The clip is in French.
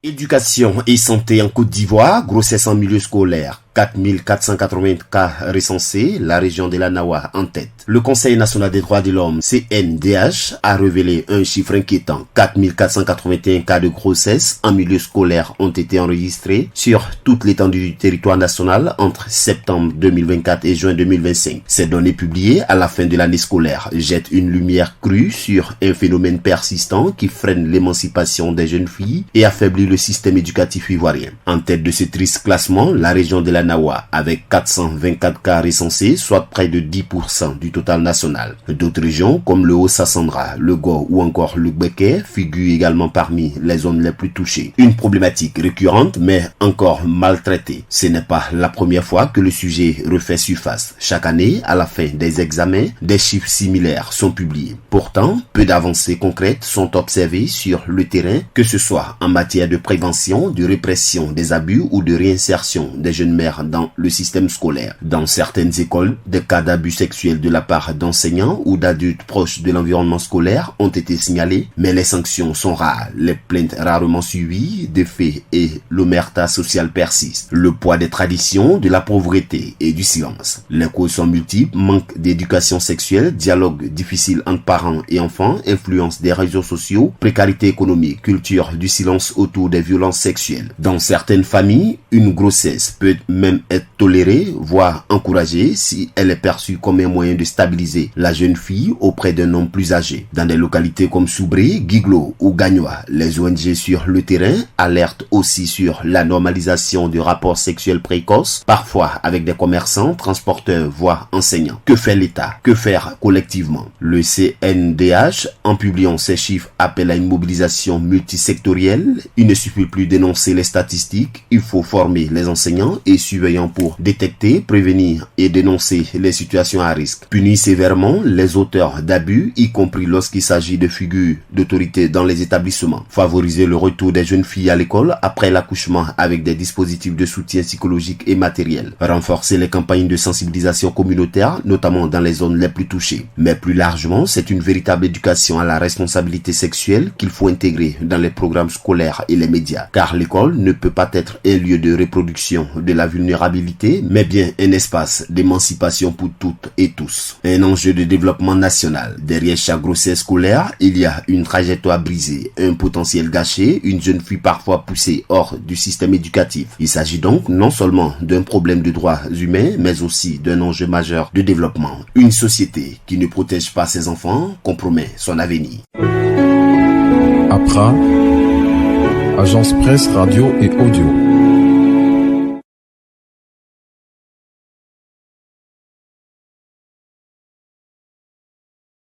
Éducation et santé en Côte d'Ivoire, grossesse en milieu scolaire. 4480 cas recensés, la région de la Nawa en tête. Le Conseil national des droits de l'homme, CNDH, a révélé un chiffre inquiétant. 4481 cas de grossesse en milieu scolaire ont été enregistrés sur toute l'étendue du territoire national entre septembre 2024 et juin 2025. Ces données publiées à la fin de l'année scolaire jettent une lumière crue sur un phénomène persistant qui freine l'émancipation des jeunes filles et affaiblit le système éducatif ivoirien. En tête de ce triste classement, la région de la Nawa avec 424 cas recensés, soit près de 10% du total national. D'autres régions comme le Haut-Sassandra, le Go ou encore le Beké figurent également parmi les zones les plus touchées. Une problématique récurrente mais encore maltraitée. Ce n'est pas la première fois que le sujet refait surface. Chaque année, à la fin des examens, des chiffres similaires sont publiés. Pourtant, peu d'avancées concrètes sont observées sur le terrain, que ce soit en matière de prévention, de répression des abus ou de réinsertion des jeunes mères dans le système scolaire. Dans certaines écoles, des cas d'abus sexuels de la part d'enseignants ou d'adultes proches de l'environnement scolaire ont été signalés, mais les sanctions sont rares, les plaintes rarement suivies, des faits et l'omerta sociale persiste. Le poids des traditions, de la pauvreté et du silence. Les causes sont multiples, manque d'éducation sexuelle, dialogue difficile entre parents et enfants, influence des réseaux sociaux, précarité économique, culture du silence autour des violences sexuelles. Dans certaines familles, une grossesse peut même être tolérée, voire encouragée si elle est perçue comme un moyen de stabiliser la jeune fille auprès d'un homme plus âgé. Dans des localités comme Soubré, Guiglo ou Gagnoa, les ONG sur le terrain alertent aussi sur la normalisation de rapports sexuels précoces, parfois avec des commerçants, transporteurs, voire enseignants. Que fait l'État? Que faire collectivement? Le CNDH, en publiant ces chiffres, appelle à une mobilisation multisectorielle. Il ne suffit plus d'énoncer les statistiques, il faut former les enseignants et surveillants pour détecter, prévenir et dénoncer les situations à risque. Punir sévèrement les auteurs d'abus, y compris lorsqu'il s'agit de figures d'autorité dans les établissements. Favoriser le retour des jeunes filles à l'école après l'accouchement avec des dispositifs de soutien psychologique et matériel. Renforcer les campagnes de sensibilisation communautaire, notamment dans les zones les plus touchées. Mais plus largement, c'est une véritable éducation à la responsabilité sexuelle qu'il faut intégrer dans les programmes scolaires et les médias. Car l'école ne peut pas être un lieu de reproduction de la vulnérabilité, mais bien un espace d'émancipation pour toutes et tous. Un enjeu de développement national. Derrière chaque grossesse scolaire, il y a une trajectoire brisée, un potentiel gâché, une jeune fille parfois poussée hors du système éducatif. Il s'agit donc non seulement d'un problème de droits humains, mais aussi d'un enjeu majeur de développement. Une société qui ne protège pas ses enfants compromet son avenir. APRA, Agence Presse, Radio et Audio.